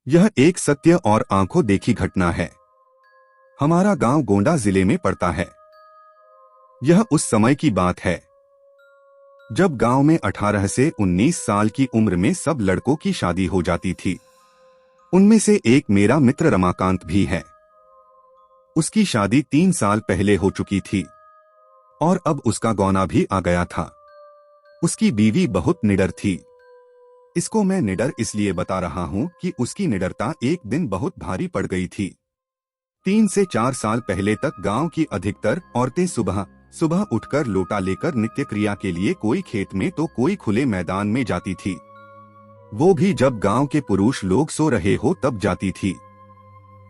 यह एक सत्य और आंखों देखी घटना है। हमारा गांव गोंडा जिले में पड़ता है। यह उस समय की बात है जब गांव में 18 से 19 साल की उम्र में सब लड़कों की शादी हो जाती थी। उनमें से एक मेरा मित्र रमाकांत भी है। उसकी शादी 3 साल पहले हो चुकी थी और अब उसका गौना भी आ गया था। उसकी बीवी बहुत निडर थी। इसको मैं निडर इसलिए बता रहा हूं कि उसकी निडरता एक दिन बहुत भारी पड़ गई थी। 3 से 4 साल पहले तक गांव की अधिकतर औरतें सुबह सुबह उठकर लोटा लेकर नित्य क्रिया के लिए कोई खेत में तो कोई खुले मैदान में जाती थी। वो भी जब गांव के पुरुष लोग सो रहे हो तब जाती थी।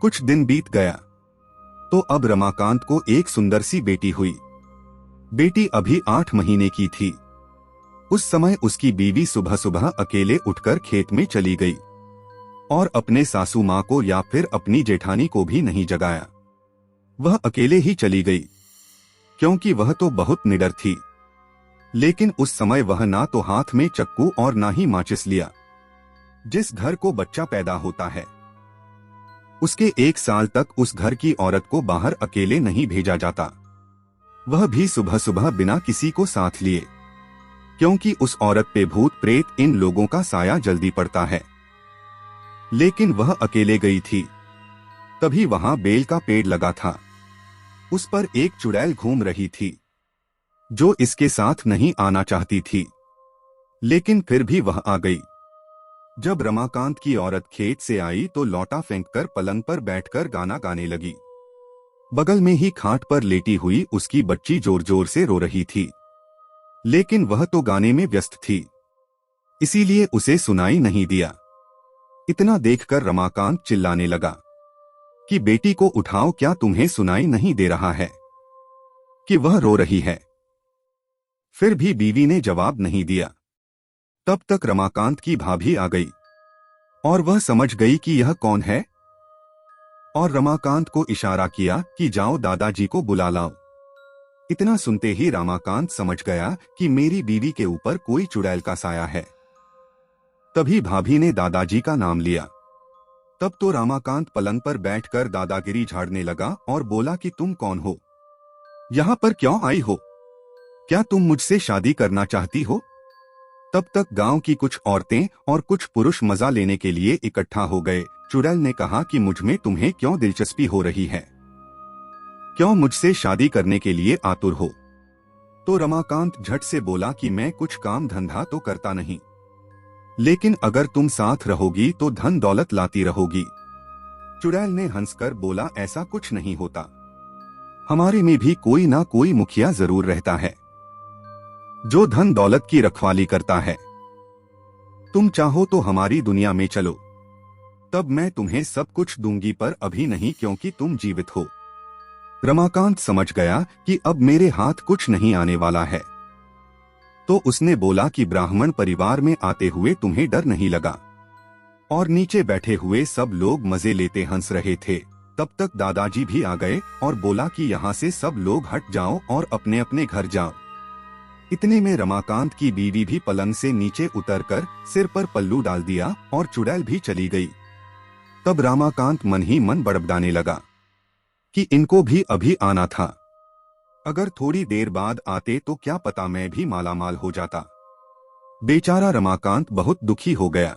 कुछ दिन बीत गया तो अब रमाकांत को एक सुंदर सी बेटी हुई। बेटी अभी 8 महीने की थी। उस समय उसकी बीवी सुबह सुबह अकेले उठकर खेत में चली गई और अपने सासू माँ को या फिर अपनी जेठानी को भी नहीं जगाया। वह अकेले ही चली गई क्योंकि वह तो बहुत निडर थी। लेकिन उस समय वह ना तो हाथ में चक्कू और ना ही माचिस लिया। जिस घर को बच्चा पैदा होता है उसके 1 साल तक उस घर की औरत को बाहर अकेले नहीं भेजा जाता, वह भी सुबह सुबह बिना किसी को साथ लिए, क्योंकि उस औरत पे भूत प्रेत इन लोगों का साया जल्दी पड़ता है। लेकिन वह अकेले गई थी। तभी वहां बेल का पेड़ लगा था। उस पर एक चुड़ैल घूम रही थी जो इसके साथ नहीं आना चाहती थी, लेकिन फिर भी वह आ गई। जब रमाकांत की औरत खेत से आई तो लौटा फेंककर पलंग पर बैठकर गाना गाने लगी। बगल में ही खाट पर लेटी हुई उसकी बच्ची जोर जोर से रो रही थी, लेकिन वह तो गाने में व्यस्त थी, इसीलिए उसे सुनाई नहीं दिया। इतना देखकर रमाकांत चिल्लाने लगा कि बेटी को उठाओ, क्या तुम्हें सुनाई नहीं दे रहा है कि वह रो रही है? फिर भी बीवी ने जवाब नहीं दिया। तब तक रमाकांत की भाभी आ गई और वह समझ गई कि यह कौन है और रमाकांत को इशारा किया कि जाओ दादाजी को बुला लाओ। इतना सुनते ही रमाकांत समझ गया कि मेरी बीवी के ऊपर कोई चुड़ैल का साया है। तभी भाभी ने दादाजी का नाम लिया। तब तो रमाकांत पलंग पर बैठकर दादागिरी झाड़ने लगा और बोला कि तुम कौन हो? यहाँ पर क्यों आई हो? क्या तुम मुझसे शादी करना चाहती हो? तब तक गांव की कुछ औरतें और कुछ पुरुष मजा लेने के लिए इकट्ठा हो गए। चुड़ैल ने कहा कि मुझमें तुम्हें क्यों दिलचस्पी हो रही है? क्यों मुझसे शादी करने के लिए आतुर हो? तो रमाकांत झट से बोला कि मैं कुछ काम धंधा तो करता नहीं, लेकिन अगर तुम साथ रहोगी तो धन दौलत लाती रहोगी। चुड़ैल ने हंसकर बोला, ऐसा कुछ नहीं होता। हमारे में भी कोई ना कोई मुखिया जरूर रहता है जो धन दौलत की रखवाली करता है। तुम चाहो तो हमारी दुनिया में चलो, तब मैं तुम्हें सब कुछ दूंगी, पर अभी नहीं क्योंकि तुम जीवित हो। रमाकांत समझ गया कि अब मेरे हाथ कुछ नहीं आने वाला है, तो उसने बोला कि ब्राह्मण परिवार में आते हुए तुम्हें डर नहीं लगा? और नीचे बैठे हुए सब लोग मजे लेते हंस रहे थे। तब तक दादाजी भी आ गए और बोला कि यहाँ से सब लोग हट जाओ और अपने अपने घर जाओ। इतने में रमाकांत की बीवी भी पलंग से नीचे उतरकर सिर पर पल्लू डाल दिया और चुड़ैल भी चली गई। तब रमाकांत मन ही मन बड़बड़ाने लगा कि इनको भी अभी आना था। अगर थोड़ी देर बाद आते तो क्या पता मैं भी मालामाल हो जाता। बेचारा रमाकांत बहुत दुखी हो गया।